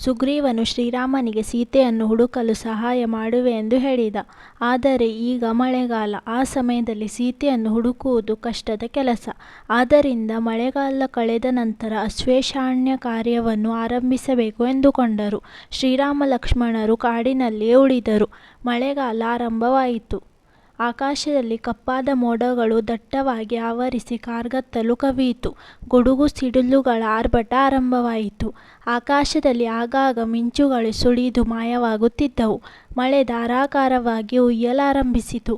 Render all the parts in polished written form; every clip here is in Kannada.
ಸುಗ್ರೀವನು ಶ್ರೀರಾಮನಿಗೆ ಸೀತೆಯನ್ನು ಹುಡುಕಲು ಸಹಾಯ ಮಾಡುವೆ ಎಂದು ಹೇಳಿದ. ಆದರೆ ಈಗ ಮಳೆಗಾಲ. ಆ ಸಮಯದಲ್ಲಿ ಸೀತೆಯನ್ನು ಹುಡುಕುವುದು ಕಷ್ಟದ ಕೆಲಸ. ಆದ್ದರಿಂದ ಮಳೆಗಾಲ ಕಳೆದ ನಂತರ ಅಶ್ವೇಷಾಣ್ಯ ಕಾರ್ಯವನ್ನು ಆರಂಭಿಸಬೇಕು ಎಂದುಕೊಂಡರು. ಶ್ರೀರಾಮ ಲಕ್ಷ್ಮಣರು ಕಾಡಿನಲ್ಲಿಯೇ ಉಳಿದರು. ಮಳೆಗಾಲ ಆರಂಭವಾಯಿತು. ಆಕಾಶದಲ್ಲಿ ಕಪ್ಪಾದ ಮೋಡಗಳು ದಟ್ಟವಾಗಿ ಆವರಿಸಿ ಕಾರ್ಗತ್ತಲು ಕವಿಯಿತು. ಗುಡುಗು ಸಿಡಿಲುಗಳ ಆರ್ಭಟ ಆರಂಭವಾಯಿತು. ಆಕಾಶದಲ್ಲಿ ಆಗಾಗ ಮಿಂಚುಗಳು ಸುಳಿದು ಮಾಯವಾಗುತ್ತಿದ್ದವು. ಮಳೆ ಧಾರಾಕಾರವಾಗಿ ಹುಯ್ಯಲಾರಂಭಿಸಿತು.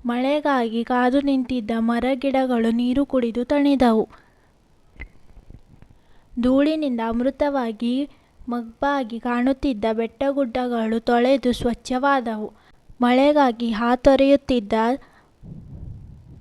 ಮಳೆಗಾಗಿ ಕಾದು ನಿಂತಿದ್ದ ಮರಗಿಡಗಳು ನೀರು ಕುಡಿದು ತಣಿದವು. ಧೂಳಿನಿಂದ ಅಮೃತವಾಗಿ ಮಬ್ಬಾಗಿ ಕಾಣುತ್ತಿದ್ದ ಬೆಟ್ಟಗುಡ್ಡಗಳು ತೊಳೆದು ಸ್ವಚ್ಛವಾದವು. ಮಳೆಗಾಗಿ ಹಾತೊರೆಯುತ್ತಿದ್ದ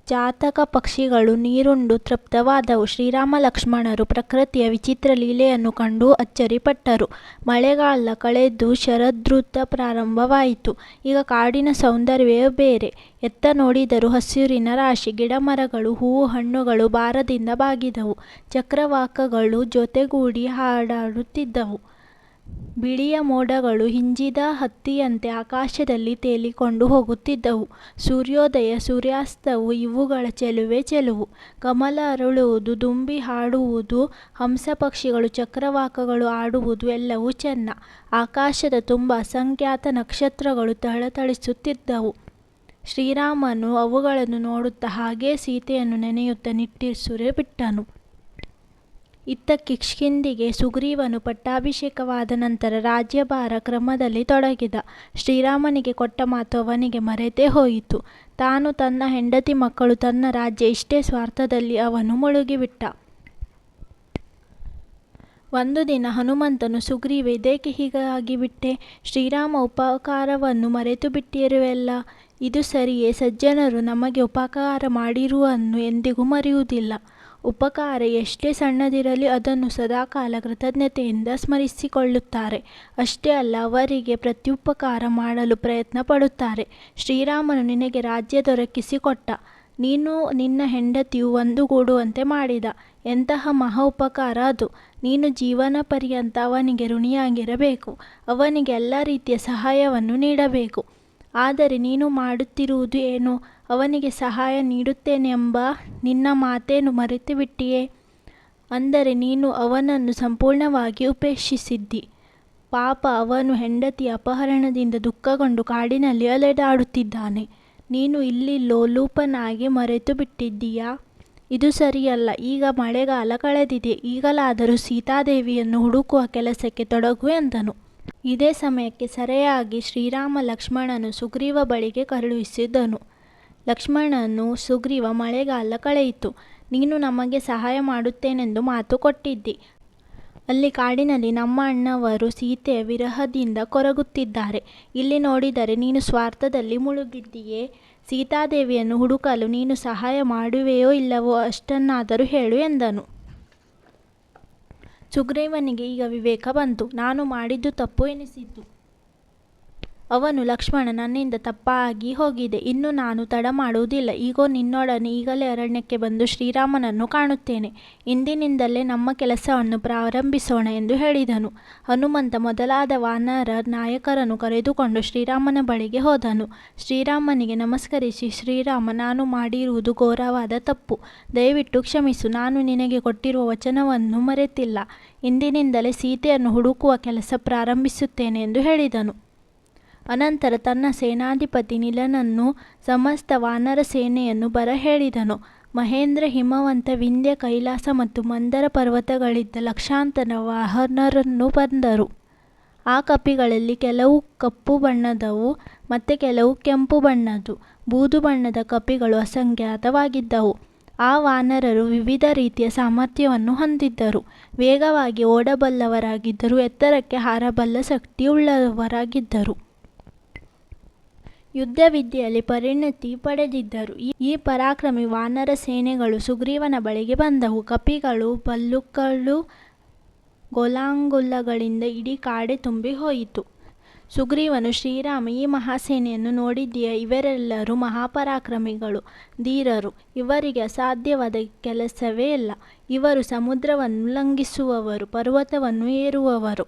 ಚಾತಕ ಪಕ್ಷಿಗಳು ನೀರುಂಡು ತೃಪ್ತವಾದವು. ಶ್ರೀರಾಮ ಲಕ್ಷ್ಮಣರು ಪ್ರಕೃತಿಯ ವಿಚಿತ್ರ ಲೀಲೆಯನ್ನು ಕಂಡು ಅಚ್ಚರಿಪಟ್ಟರು. ಮಳೆಗಾಲ ಕಳೆದು ಶರದೃತು ಪ್ರಾರಂಭವಾಯಿತು. ಈಗ ಕಾಡಿನ ಸೌಂದರ್ಯವೇ ಬೇರೆ. ಎತ್ತ ನೋಡಿದರೂ ಹಸಿರಿನ ರಾಶಿ. ಗಿಡಮರಗಳು, ಹೂವು, ಹಣ್ಣುಗಳು ಭಾರದಿಂದ ಬಾಗಿದವು. ಚಕ್ರವಾಕಗಳು ಜೊತೆಗೂಡಿ ಹಾಡಾಡುತ್ತಿದ್ದವು. ಬಿಳಿಯ ಮೋಡಗಳು ಹಿಂಜಿದ ಹತ್ತಿಯಂತೆ ಆಕಾಶದಲ್ಲಿ ತೇಲಿಕೊಂಡು ಹೋಗುತ್ತಿದ್ದವು. ಸೂರ್ಯೋದಯ, ಸೂರ್ಯಾಸ್ತವು ಇವುಗಳ ಚೆಲುವೇ ಚೆಲುವು. ಕಮಲ ಅರಳುವುದು, ದುಂಬಿ ಹಾಡುವುದು, ಹಂಸ ಪಕ್ಷಿಗಳು, ಚಕ್ರವಾಕಗಳು ಆಡುವುದು ಎಲ್ಲವೂ ಚೆನ್ನ. ಆಕಾಶದ ತುಂಬ ಅಸಂಖ್ಯಾತ ನಕ್ಷತ್ರಗಳು ಥಳಥಳಿಸುತ್ತಿದ್ದವು. ಶ್ರೀರಾಮನು ಅವುಗಳನ್ನು ನೋಡುತ್ತಾ ಹಾಗೇ ಸೀತೆಯನ್ನು ನೆನೆಯುತ್ತಾ ನಿಟ್ಟುಸಿರು ಬಿಟ್ಟನು. ಇತ್ತ ಕಿಷ್ಕಿಂಧೆಗೆ ಸುಗ್ರೀವನು ಪಟ್ಟಾಭಿಷೇಕವಾದ ನಂತರ ರಾಜ್ಯಭಾರ ಕ್ರಮದಲ್ಲಿ ತೊಡಗಿದ. ಶ್ರೀರಾಮನಿಗೆ ಕೊಟ್ಟ ಮಾತು ಅವನಿಗೆ ಮರೆತೇ ಹೋಯಿತು. ತಾನು, ತನ್ನ ಹೆಂಡತಿ, ಮಕ್ಕಳು, ತನ್ನ ರಾಜ್ಯ ಇಷ್ಟೇ ಸ್ವಾರ್ಥದಲ್ಲಿ ಅವನು ಮುಳುಗಿಬಿಟ್ಟ. ಒಂದು ದಿನ ಹನುಮಂತನು, ಸುಗ್ರೀವ, ಇದೇಕೆ ಹೀಗಾಗಿಬಿಟ್ಟೆ? ಶ್ರೀರಾಮ ಉಪಕಾರವನ್ನು ಮರೆತು ಬಿಟ್ಟಿರುವೆಯಲ್ಲ. ಇದು ಸರಿಯೇ? ಸಜ್ಜನರು ನಮಗೆ ಉಪಕಾರ ಮಾಡಿರುವುದನ್ನು ಎಂದಿಗೂ ಮರೆಯುವುದಿಲ್ಲ. ಉಪಕಾರ ಎಷ್ಟೇ ಸಣ್ಣದಿರಲಿ ಅದನ್ನು ಸದಾಕಾಲ ಕೃತಜ್ಞತೆಯಿಂದ ಸ್ಮರಿಸಿಕೊಳ್ಳುತ್ತಾರೆ. ಅಷ್ಟೇ ಅಲ್ಲ, ಅವರಿಗೆ ಪ್ರತ್ಯುಪಕಾರ ಮಾಡಲು ಪ್ರಯತ್ನ ಪಡುತ್ತಾರೆ. ಶ್ರೀರಾಮನು ನಿನಗೆ ರಾಜ್ಯ ದೊರಕಿಸಿಕೊಟ್ಟ. ನೀನು ನಿನ್ನ ಹೆಂಡತಿಯು ಒಂದುಗೂಡುವಂತೆ ಮಾಡಿದ. ಎಂತಹ ಮಹಾ ಉಪಕಾರ ಅದು! ನೀನು ಜೀವನ ಪರ್ಯಂತ ಅವನಿಗೆ ಋಣಿಯಾಗಿರಬೇಕು. ಅವನಿಗೆ ಎಲ್ಲ ರೀತಿಯ ಸಹಾಯವನ್ನು ನೀಡಬೇಕು. ಆದರೆ ನೀನು ಮಾಡುತ್ತಿರುವುದು ಏನು? ಅವನಿಗೆ ಸಹಾಯ ನೀಡುತ್ತೇನೆಂಬ ನಿನ್ನ ಮಾತೇನು ಮರೆತುಬಿಟ್ಟಿಯೇ? ಅಂದರೆ ನೀನು ಅವನನ್ನು ಸಂಪೂರ್ಣವಾಗಿ ಉಪೇಕ್ಷಿಸಿದ್ದಿ. ಪಾಪ, ಅವನು ಹೆಂಡತಿಯ ಅಪಹರಣದಿಂದ ದುಃಖಗೊಂಡು ಕಾಡಿನಲ್ಲಿ ಅಲೆದಾಡುತ್ತಿದ್ದಾನೆ. ನೀನು ಇಲ್ಲಿ ಲೋಲುಪನಾಗಿ ಮರೆತು ಬಿಟ್ಟಿದ್ದೀಯಾ? ಇದು ಸರಿಯಲ್ಲ. ಈಗ ಮಳೆಗಾಲ ಕಳೆದಿದೆ. ಈಗಲಾದರೂ ಸೀತಾದೇವಿಯನ್ನು ಹುಡುಕುವ ಕೆಲಸಕ್ಕೆ ತೊಡಗು ಎಂದನು. ಇದೇ ಸಮಯಕ್ಕೆ ಸರಿಯಾಗಿ ಶ್ರೀರಾಮ ಲಕ್ಷ್ಮಣನು ಸುಗ್ರೀವ ಬಳಿಗೆ ಕಳುಹಿಸಿದನು. ಲಕ್ಷ್ಮಣನು, ಸುಗ್ರೀವ, ಮಳೆಗಾಲ ಕಳೆಯಿತು. ನೀನು ನಮಗೆ ಸಹಾಯ ಮಾಡುತ್ತೇನೆಂದು ಮಾತು ಕೊಟ್ಟಿದ್ದಿ. ಅಲ್ಲಿ ಕಾಡಿನಲ್ಲಿ ನಮ್ಮ ಅಣ್ಣವರು ಸೀತೆಯ ವಿರಹದಿಂದ ಕೊರಗುತ್ತಿದ್ದಾರೆ. ಇಲ್ಲಿ ನೋಡಿದರೆ ನೀನು ಸ್ವಾರ್ಥದಲ್ಲಿ ಮುಳುಗಿದ್ದೀಯೆ. ಸೀತಾದೇವಿಯನ್ನು ಹುಡುಕಲು ನೀನು ಸಹಾಯ ಮಾಡುವೆಯೋ ಇಲ್ಲವೋ ಅಷ್ಟನ್ನಾದರೂ ಹೇಳು ಎಂದನು. ಸುಗ್ರೀವನಿಗೆ ಈಗ ವಿವೇಕ ಬಂತು. ನಾನು ಮಾಡಿದ್ದು ತಪ್ಪು ಎನಿಸಿತು. ಅವನು, ಲಕ್ಷ್ಮಣ, ನನ್ನಿಂದ ತಪ್ಪಾಗಿ ಹೋಗಿದೆ. ಇನ್ನು ನಾನು ತಡ ಮಾಡುವುದಿಲ್ಲ. ಈಗೋ ನಿನ್ನೊಡನೆ ಈಗಲೇ ಅರಣ್ಯಕ್ಕೆ ಬಂದು ಶ್ರೀರಾಮನನ್ನು ಕಾಣುತ್ತೇನೆ. ಇಂದಿನಿಂದಲೇ ನಮ್ಮ ಕೆಲಸವನ್ನು ಪ್ರಾರಂಭಿಸೋಣ ಎಂದು ಹೇಳಿದನು. ಹನುಮಂತ ಮೊದಲಾದ ವಾನರ ನಾಯಕರನ್ನು ಕರೆದುಕೊಂಡು ಶ್ರೀರಾಮನ ಬಳಿಗೆ ಹೋದನು. ಶ್ರೀರಾಮನಿಗೆ ನಮಸ್ಕರಿಸಿ, ಶ್ರೀರಾಮ, ನಾನು ಮಾಡಿರುವುದು ಘೋರವಾದ ತಪ್ಪು. ದಯವಿಟ್ಟು ಕ್ಷಮಿಸು. ನಾನು ನಿನಗೆ ಕೊಟ್ಟಿರುವ ವಚನವನ್ನು ಮರೆತಿಲ್ಲ. ಇಂದಿನಿಂದಲೇ ಸೀತೆಯನ್ನು ಹುಡುಕುವ ಕೆಲಸ ಪ್ರಾರಂಭಿಸುತ್ತೇನೆ ಎಂದು ಹೇಳಿದನು. ಅನಂತರ ತನ್ನ ಸೇನಾಧಿಪತಿ ನೀಲನನ್ನು, ಸಮಸ್ತ ವಾನರ ಸೇನೆಯನ್ನು ಬರಹೇಳಿದನು. ಮಹೇಂದ್ರ, ಹಿಮವಂತ, ವಿಂಧ್ಯ, ಕೈಲಾಸ ಮತ್ತು ಮಂದರ ಪರ್ವತಗಳಿದ್ದ ಲಕ್ಷಾಂತರ ವಾನರರು ಬಂದರು. ಆ ಕಪಿಗಳಲ್ಲಿ ಕೆಲವು ಕಪ್ಪು ಬಣ್ಣದವು ಮತ್ತು ಕೆಲವು ಕೆಂಪು ಬಣ್ಣದ್ದು. ಬೂದು ಬಣ್ಣದ ಕಪಿಗಳು ಅಸಂಖ್ಯಾತವಾಗಿದ್ದವು. ಆ ವಾನರರು ವಿವಿಧ ರೀತಿಯ ಸಾಮರ್ಥ್ಯವನ್ನು ಹೊಂದಿದ್ದರು. ವೇಗವಾಗಿ ಓಡಬಲ್ಲವರಾಗಿದ್ದರು. ಎತ್ತರಕ್ಕೆ ಹಾರಬಲ್ಲ ಶಕ್ತಿಯುಳ್ಳವರಾಗಿದ್ದರು. ಯುದ್ಧ ವಿದ್ಯೆಯಲ್ಲಿ ಪರಿಣತಿ ಪಡೆದಿದ್ದರು. ಈ ಪರಾಕ್ರಮಿ ವಾನರ ಸೇನೆಗಳು ಸುಗ್ರೀವನ ಬಳಿಗೆ ಬಂದವು. ಕಪಿಗಳು, ಭಲ್ಲುಕಗಳು, ಗೋಲಾಂಗುಲಗಳಿಂದ ಇಡೀ ಕಾಡೆ ತುಂಬಿ ಹೋಯಿತು. ಸುಗ್ರೀವನು, ಶ್ರೀರಾಮ, ಈ ಮಹಾಸೇನೆಯನ್ನು ನೋಡಿದ್ದೀಯಾ? ಇವರೆಲ್ಲರೂ ಮಹಾಪರಾಕ್ರಮಿಗಳು, ಧೀರರು. ಇವರಿಗೆ ಅಸಾಧ್ಯವಾದ ಕೆಲಸವೇ ಇಲ್ಲ. ಇವರು ಸಮುದ್ರವನ್ನು ಲಂಘಿಸುವವರು, ಪರ್ವತವನ್ನು ಏರುವವರು.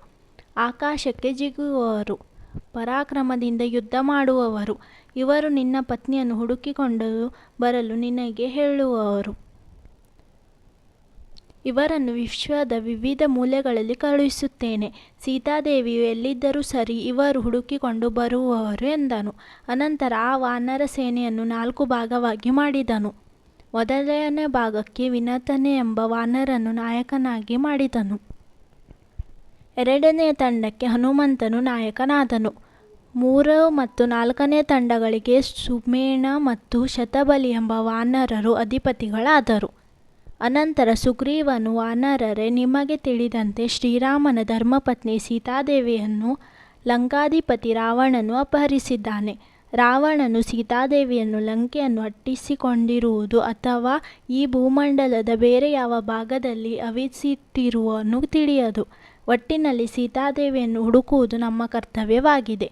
ಆಕಾಶಕ್ಕೆ ಜಿಗುವವರು, ಪರಾಕ್ರಮದಿಂದ ಯುದ್ಧ ಮಾಡುವವರು. ಇವರು ನಿನ್ನ ಪತ್ನಿಯನ್ನು ಹುಡುಕಿಕೊಂಡು ಬರಲು ನಿನಗೆ ಹೇಳುವವರು. ಇವರನ್ನು ವಿಶ್ವದ ವಿವಿಧ ಮೂಲೆಗಳಲ್ಲಿ ಕಳುಹಿಸುತ್ತೇನೆ. ಸೀತಾದೇವಿಯು ಎಲ್ಲಿದ್ದರೂ ಸರಿ, ಇವರು ಹುಡುಕಿಕೊಂಡು ಬರುವವರು ಎಂದನು. ಅನಂತರ ಆ ವಾನರ ಸೇನೆಯನ್ನು 4 ಭಾಗವಾಗಿ ಮಾಡಿದನು. ಮೊದಲನೇ ಭಾಗಕ್ಕೆ ವಿನತನೆ ಎಂಬ ವಾನರನು ನಾಯಕನಾಗಿ ಮಾಡಿದನು. ಎರಡನೆಯ ತಂಡಕ್ಕೆ ಹನುಮಂತನು ನಾಯಕನಾದನು. 3 ಮತ್ತು 4ನೇ ತಂಡಗಳಿಗೆ ಸುಮೇಣ ಮತ್ತು ಶತಬಲಿ ಎಂಬ ವಾನರರು ಅಧಿಪತಿಗಳಾದರು. ಅನಂತರ ಸುಗ್ರೀವನು, ವಾನರರೇ, ನಿಮಗೆ ತಿಳಿದಂತೆ ಶ್ರೀರಾಮನ ಧರ್ಮಪತ್ನಿ ಸೀತಾದೇವಿಯನ್ನು ಲಂಕಾಧಿಪತಿ ರಾವಣನು ಅಪಹರಿಸಿದ್ದಾನೆ. ರಾವಣನು ಸೀತಾದೇವಿಯನ್ನು ಲಂಕೆಯನ್ನು ಅಟ್ಟಿಸಿಕೊಂಡಿರುವುದು ಅಥವಾ ಈ ಭೂಮಂಡಲದ ಬೇರೆ ಯಾವ ಭಾಗದಲ್ಲಿ ಅವಿಸಿಟ್ಟಿರುವನು ತಿಳಿಯದು. ಒಟ್ಟಿನಲ್ಲಿ ಸೀತಾದೇವಿಯನ್ನು ಹುಡುಕುವುದು ನಮ್ಮ ಕರ್ತವ್ಯವಾಗಿದೆ.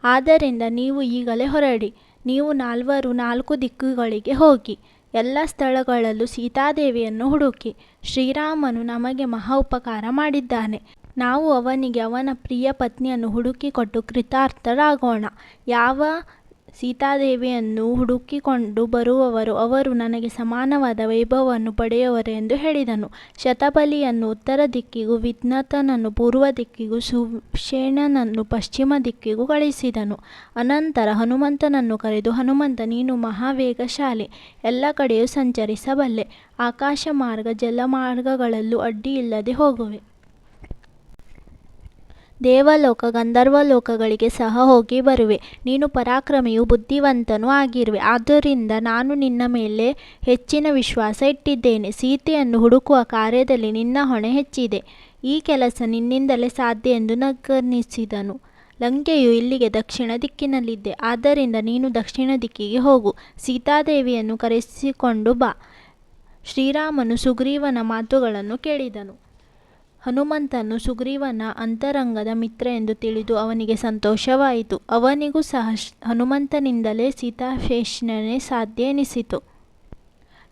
ಆದ್ದರಿಂದ ನೀವು ಈಗಲೇ ಹೊರಡಿ. ನೀವು 4 ದಿಕ್ಕುಗಳಿಗೆ ಹೋಗಿ ಎಲ್ಲ ಸ್ಥಳಗಳಲ್ಲೂ ಸೀತಾದೇವಿಯನ್ನು ಹುಡುಕಿ. ಶ್ರೀರಾಮನು ನಮಗೆ ಮಹಾ ಉಪಕಾರ ಮಾಡಿದ್ದಾನೆ. ನಾವು ಅವನಿಗೆ ಅವನ ಪ್ರಿಯ ಪತ್ನಿಯನ್ನು ಹುಡುಕಿಕೊಟ್ಟು ಕೃತಾರ್ಥರಾಗೋಣ. ಯಾವ ಸೀತಾದೇವಿಯನ್ನು ಹುಡುಕಿಕೊಂಡು ಬರುವವರು ಅವರು ನನಗೆ ಸಮಾನವಾದ ವೈಭವವನ್ನು ಪಡೆಯುವರು ಎಂದು ಹೇಳಿದನು. ಶತಬಲಿಯನ್ನು ಉತ್ತರ ದಿಕ್ಕಿಗೂ, ವಿನತನನ್ನು ಪೂರ್ವ ದಿಕ್ಕಿಗೂ, ಸುಷೇಣನನ್ನು ಪಶ್ಚಿಮ ದಿಕ್ಕಿಗೂ ಕಳಿಸಿದನು. ಅನಂತರ ಹನುಮಂತನನ್ನು ಕರೆದು, ಹನುಮಂತ, ನೀನು ಮಹಾವೇಗಶಾಲಿ, ಎಲ್ಲ ಕಡೆಯೂ ಸಂಚರಿಸಬಲ್ಲೆ, ಆಕಾಶ ಮಾರ್ಗ ಜಲಮಾರ್ಗಗಳಲ್ಲೂ ಅಡ್ಡಿಯಿಲ್ಲದೆ ಹೋಗುವೆ. ದೇವಲೋಕ ಗಂಧರ್ವಲೋಕಗಳಿಗೆ ಸಹ ಹೋಗಿ ಬರುವೆ. ನೀನು ಪರಾಕ್ರಮಿಯೂ ಬುದ್ಧಿವಂತನೂ ಆಗಿರುವೆ. ಆದ್ದರಿಂದ ನಾನು ನಿನ್ನ ಮೇಲೆ ಹೆಚ್ಚಿನ ವಿಶ್ವಾಸ ಇಟ್ಟಿದ್ದೇನೆ. ಸೀತೆಯನ್ನು ಹುಡುಕುವ ಕಾರ್ಯದಲ್ಲಿ ನಿನ್ನ ಹೊಣೆ ಹೆಚ್ಚಿದೆ. ಈ ಕೆಲಸ ನಿನ್ನಿಂದಲೇ ಸಾಧ್ಯ ಎಂದು ನಗನಿಸಿದನು. ಲಂಕೆಯು ಇಲ್ಲಿಗೆ ದಕ್ಷಿಣ ದಿಕ್ಕಿನಲ್ಲಿದೆ. ಆದ್ದರಿಂದ ನೀನು ದಕ್ಷಿಣ ದಿಕ್ಕಿಗೆ ಹೋಗು. ಸೀತಾದೇವಿಯನ್ನು ಕರೆಸಿಕೊಂಡು ಬಾ. ಶ್ರೀರಾಮನು ಸುಗ್ರೀವನ ಮಾತುಗಳನ್ನು ಕೇಳಿದನು. ಹನುಮಂತನು ಸುಗ್ರೀವನ ಅಂತರಂಗದ ಮಿತ್ರ ಎಂದು ತಿಳಿದು ಅವನಿಗೆ ಸಂತೋಷವಾಯಿತು. ಅವನಿಗೂ ಸಹ ಹನುಮಂತನಿಂದಲೇ ಸೀತಾನ್ವೇಷಣೆ ಸಾಧ್ಯ ಎನಿಸಿತು.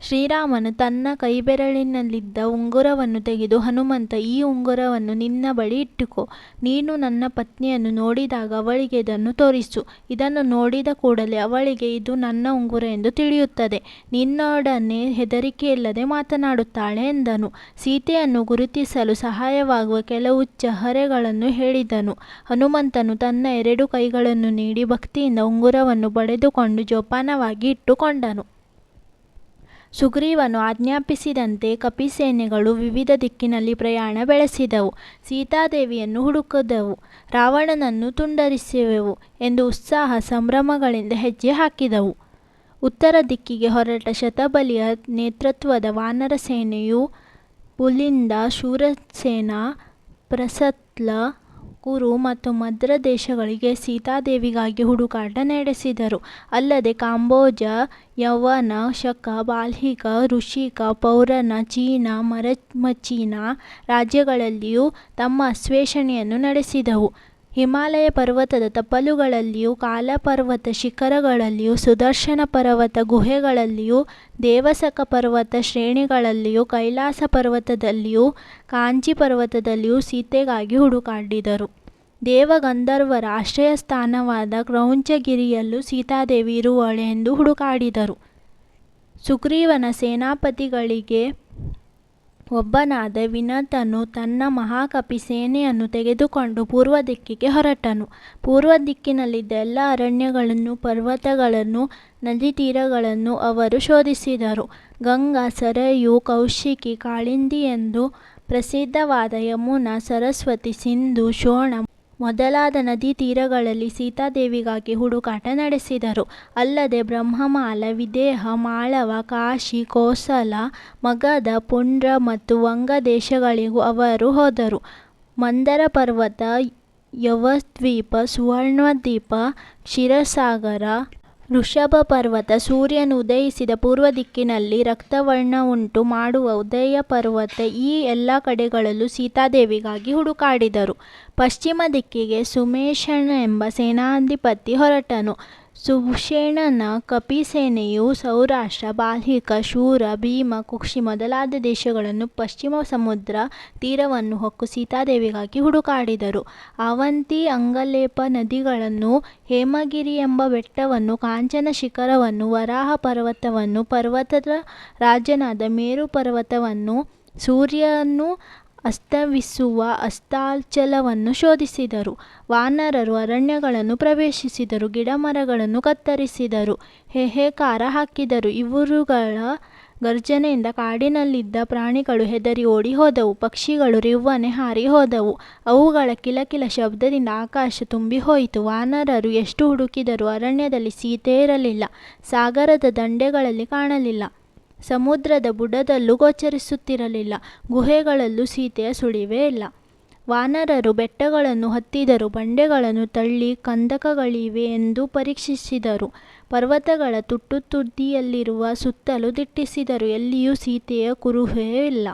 ಶ್ರೀರಾಮನು ತನ್ನ ಕೈಬೆರಳಿನಲ್ಲಿದ್ದ ಉಂಗುರವನ್ನು ತೆಗೆದು, ಹನುಮಂತ, ಈ ಉಂಗುರವನ್ನು ನಿನ್ನ ಬಳಿ ಇಟ್ಟುಕೋ. ನೀನು ನನ್ನ ಪತ್ನಿಯನ್ನು ನೋಡಿದಾಗ ಅವಳಿಗೆ ಇದನ್ನು ತೋರಿಸು. ಇದನ್ನು ನೋಡಿದ ಕೂಡಲೇ ಅವಳಿಗೆ ಇದು ನನ್ನ ಉಂಗುರ ಎಂದು ತಿಳಿಯುತ್ತದೆ. ನಿನ್ನೊಡನೆ ಹೆದರಿಕೆಯಿಲ್ಲದೆ ಮಾತನಾಡುತ್ತಾಳೆ ಎಂದನು. ಸೀತೆಯನ್ನು ಗುರುತಿಸಲು ಸಹಾಯವಾಗುವ ಕೆಲವು ಚಹರೆಗಳನ್ನು ಹೇಳಿದನು. ಹನುಮಂತನು ತನ್ನ 2 ಕೈಗಳನ್ನು ನೀಡಿ ಭಕ್ತಿಯಿಂದ ಉಂಗುರವನ್ನು ಪಡೆದುಕೊಂಡು ಜೋಪಾನವಾಗಿ ಇಟ್ಟುಕೊಂಡನು. ಸುಗ್ರೀವನು ಆಜ್ಞಾಪಿಸಿದಂತೆ ಕಪಿಸೇನೆಗಳು ವಿವಿಧ ದಿಕ್ಕಿನಲ್ಲಿ ಪ್ರಯಾಣ ಬೆಳೆಸಿದವು. ಸೀತಾದೇವಿಯನ್ನು ಹುಡುಕಿದವು. ರಾವಣನನ್ನು ತುಂಡರಿಸುವೆವು ಎಂದು ಉತ್ಸಾಹ ಸಂಭ್ರಮಗಳಿಂದ ಹೆಜ್ಜೆ ಹಾಕಿದವು. ಉತ್ತರ ದಿಕ್ಕಿಗೆ ಹೊರಟ ಶತಬಲಿಯ ನೇತೃತ್ವದ ವಾನರ ಸೇನೆಯು ಪುಲಿಂದ, ಶೂರಸೇನ, ಪ್ರಸತ್ಲ, ಕುರು ಮತ್ತು ಮದ್ರ ದೇಶಗಳಿಗೆ ಸೀತಾದೇವಿಗಾಗಿ ಹುಡುಕಾಟ ನಡೆಸಿದರು. ಅಲ್ಲದೆ ಕಾಂಬೋಜ, ಯವನ, ಶಕ, ಬಾಲ್ಹಿಕ, ಋಷಿಕ, ಪೌರನ, ಚೀನ, ಮರಮಚೀನ ರಾಜ್ಯಗಳಲ್ಲಿಯೂ ತಮ್ಮ ಅನ್ವೇಷಣೆಯನ್ನು ನಡೆಸಿದವು. ಹಿಮಾಲಯ ಪರ್ವತದ ತಪ್ಪಲುಗಳಲ್ಲಿಯೂ, ಕಾಲಪರ್ವತ ಶಿಖರಗಳಲ್ಲಿಯೂ, ಸುದರ್ಶನ ಪರ್ವತ ಗುಹೆಗಳಲ್ಲಿಯೂ, ದೇವಸಕ ಪರ್ವತ ಶ್ರೇಣಿಗಳಲ್ಲಿಯೂ, ಕೈಲಾಸ ಪರ್ವತದಲ್ಲಿಯೂ, ಕಾಂಚಿ ಪರ್ವತದಲ್ಲಿಯೂ ಸೀತೆಗಾಗಿ ಹುಡುಕಾಡಿದರು. ದೇವಗಂಧರ್ವರ ಆಶ್ರಯ ಸ್ಥಾನವಾದ ಕ್ರೌಂಚಗಿರಿಯಲ್ಲೂ ಸೀತಾದೇವಿ ಇರುವಳೆ ಎಂದು ಹುಡುಕಾಡಿದರು. ಸುಗ್ರೀವನ ಸೇನಾಪತಿಗಳಿಗೆ ಒಬ್ಬನಾದ ವಿನತನು ತನ್ನ ಮಹಾಕಪಿ ಸೇನೆಯನ್ನು ತೆಗೆದುಕೊಂಡು ಪೂರ್ವ ದಿಕ್ಕಿಗೆ ಹೊರಟನು. ಪೂರ್ವ ದಿಕ್ಕಿನಲ್ಲಿದ್ದ ಎಲ್ಲ ಅರಣ್ಯಗಳನ್ನು, ಪರ್ವತಗಳನ್ನು, ನದಿ ತೀರಗಳನ್ನು ಅವರು ಶೋಧಿಸಿದರು. ಗಂಗಾ, ಸರಯು, ಕೌಶಿಕಿ, ಕಾಳಿಂದಿ ಎಂದು ಪ್ರಸಿದ್ಧವಾದ ಯಮುನಾ, ಸರಸ್ವತಿ, ಸಿಂಧು, ಶೋಣ ಮೊದಲಾದ ನದಿ ತೀರಗಳಲ್ಲಿ ಸೀತಾದೇವಿಗಾಗಿ ಹುಡುಕಾಟ ನಡೆಸಿದರು. ಅಲ್ಲದೆ ಬ್ರಹ್ಮಮಾಲ, ವಿದೇಹ, ಮಾಳವ, ಕಾಶಿ, ಕೋಸಲ, ಮಗಧ, ಪುಂಡ್ರ ಮತ್ತು ವಂಗ ದೇಶಗಳಿಗೂ ಅವರು ಹೋದರು. ಮಂದರ ಪರ್ವತ, ಯವದ್ವೀಪ, ಸುವರ್ಣದ್ವೀಪ, ಕ್ಷೀರಸಾಗರ, ಋಷಭ ಪರ್ವತ, ಸೂರ್ಯನು ಉದಯಿಸಿದ ಪೂರ್ವ ದಿಕ್ಕಿನಲ್ಲಿ ರಕ್ತವರ್ಣವುಂಟು ಮಾಡುವ ಉದಯ ಪರ್ವತ, ಈ ಎಲ್ಲ ಕಡೆಗಳಲ್ಲೂ ಸೀತಾದೇವಿಗಾಗಿ ಹುಡುಕಾಡಿದರು. ಪಶ್ಚಿಮ ದಿಕ್ಕಿಗೆ ಸುಮೇಷಣ ಎಂಬ ಸೇನಾಧಿಪತಿ ಹೊರಟನು. ಸುಷೇಣನ ಕಪಿಸೇನೆಯು ಸೌರಾಷ್ಟ್ರ, ಬಾಲ್ಹಿಕ, ಶೂರ, ಭೀಮ, ಕುಕ್ಷಿ ಮೊದಲಾದ ದೇಶಗಳನ್ನು, ಪಶ್ಚಿಮ ಸಮುದ್ರ ತೀರವನ್ನು ಹೊಕ್ಕು ಸೀತಾದೇವಿಗಾಗಿ ಹುಡುಕಾಡಿದರು. ಅವಂತಿ, ಅಂಗಲೇಪ ನದಿಗಳನ್ನು, ಹೇಮಗಿರಿ ಎಂಬ ಬೆಟ್ಟವನ್ನು, ಕಾಂಚನ ಶಿಖರವನ್ನು, ವರಾಹ ಪರ್ವತವನ್ನು, ಪರ್ವತದ ರಾಜನಾದ ಮೇರು ಪರ್ವತವನ್ನು, ಸೂರ್ಯನು ಅಸ್ತಮಿಸುವ ಅಸ್ತಾಚಲವನ್ನು ಶೋಧಿಸಿದರು. ವಾನರರು ಅರಣ್ಯಗಳನ್ನು ಪ್ರವೇಶಿಸಿದರು, ಗಿಡಮರಗಳನ್ನು ಕತ್ತರಿಸಿದರು, ಹೇಕಾರ ಹಾಕಿದರು. ಇವರುಗಳ ಗರ್ಜನೆಯಿಂದ ಕಾಡಿನಲ್ಲಿದ್ದ ಪ್ರಾಣಿಗಳು ಹೆದರಿ ಓಡಿ ಹೋದವು, ಪಕ್ಷಿಗಳು ರಿವ್ವನೆ ಹಾರಿ ಹೋದವು. ಅವುಗಳ ಕಿಲಕಿಲ ಶಬ್ದದಿಂದ ಆಕಾಶ ತುಂಬಿ ಹೋಯಿತು. ವಾನರರು ಎಷ್ಟು ಹುಡುಕಿದರೂ ಅರಣ್ಯದಲ್ಲಿ ಸೀತೆ ಇರಲಿಲ್ಲ, ಸಾಗರದ ದಂಡೆಗಳಲ್ಲಿ ಕಾಣಲಿಲ್ಲ, ಸಮುದ್ರದ ಬುಡದಲ್ಲೂ ಗೋಚರಿಸುತ್ತಿರಲಿಲ್ಲ, ಗುಹೆಗಳಲ್ಲೂ ಸೀತೆಯ ಸುಳಿವೇ ಇಲ್ಲ. ವಾನರರು ಬೆಟ್ಟಗಳನ್ನು ಹತ್ತಿದರು, ಬಂಡೆಗಳನ್ನು ತಳ್ಳಿ ಕಂದಕಗಳಿವೆ ಎಂದು ಪರೀಕ್ಷಿಸಿದರು, ಪರ್ವತಗಳ ತುಟ್ಟು ತುದಿಯಲ್ಲಿರುವ ಸುತ್ತಲೂ ದಿಟ್ಟಿಸಿದರು, ಎಲ್ಲಿಯೂ ಸೀತೆಯ ಕುರುಹೇ ಇಲ್ಲ.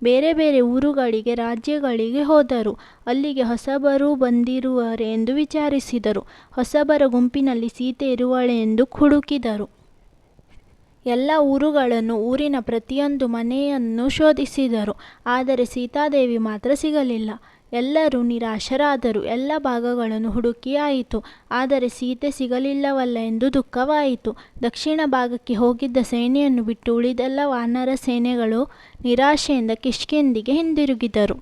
ಬೇರೆ ಬೇರೆ ಊರುಗಳಿಗೆ, ರಾಜ್ಯಗಳಿಗೆ ಹೋದರು, ಅಲ್ಲಿಗೆ ಹೊಸಬರು ಬಂದಿರುವರೆಂದು ವಿಚಾರಿಸಿದರು, ಹೊಸಬರ ಗುಂಪಿನಲ್ಲಿ ಸೀತೆ ಇರುವಳೆಂದು ಹುಡುಕಿದರು. ಎಲ್ಲ ಊರುಗಳನ್ನು, ಊರಿನ ಪ್ರತಿಯೊಂದು ಮನೆಯನ್ನು ಶೋಧಿಸಿದರು, ಆದರೆ ಸೀತಾದೇವಿ ಮಾತ್ರ ಸಿಗಲಿಲ್ಲ. ಎಲ್ಲರೂ ನಿರಾಶರಾದರು. ಎಲ್ಲ ಭಾಗಗಳನ್ನು ಹುಡುಕಿ ಆಯಿತು, ಆದರೆ ಸೀತೆ ಸಿಗಲಿಲ್ಲವಲ್ಲ ಎಂದು ದುಃಖವಾಯಿತು. ದಕ್ಷಿಣ ಭಾಗಕ್ಕೆ ಹೋಗಿದ್ದ ಸೇನೆಯನ್ನು ಬಿಟ್ಟು ಉಳಿದೆಲ್ಲ ವಾನರ ಸೇನೆಗಳು ನಿರಾಶೆಯಿಂದ ಕಿಷ್ಕಿಂಧೆಗೆ ಹಿಂದಿರುಗಿದರು.